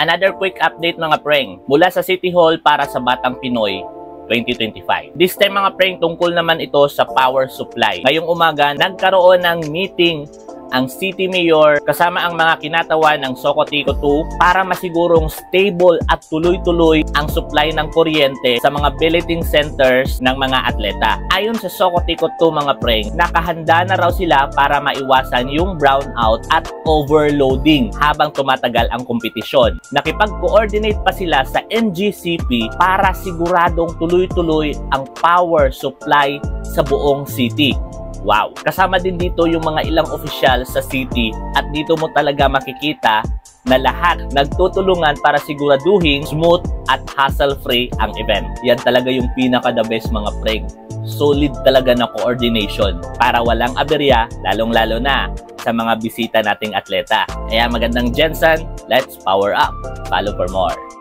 Another quick update mga preng mula sa City Hall para sa Batang Pinoy 2025. This time mga preng, tungkol naman ito sa power supply. Ngayong umaga, nagkaroon ng meeting ang City Mayor kasama ang mga kinatawan ng Socotico 2 para masigurong stable at tuloy-tuloy ang supply ng kuryente sa mga billeting centers ng mga atleta. Ayon sa Socotico 2 mga preng, nakahanda na raw sila para maiwasan yung brownout at overloading habang tumatagal ang kompetisyon. Nakipag-coordinate pa sila sa NGCP para siguradong tuloy-tuloy ang power supply sa buong city. Wow! Kasama din dito yung mga ilang opisyal sa city at dito mo talaga makikita na lahat nagtutulungan para siguraduhin smooth at hassle-free ang event. Yan talaga yung pinaka-the best mga preng. Solid talaga na coordination para walang aberya, lalong-lalo na sa mga bisita nating atleta. Kaya magandang Jensen, let's power up! Follow for more!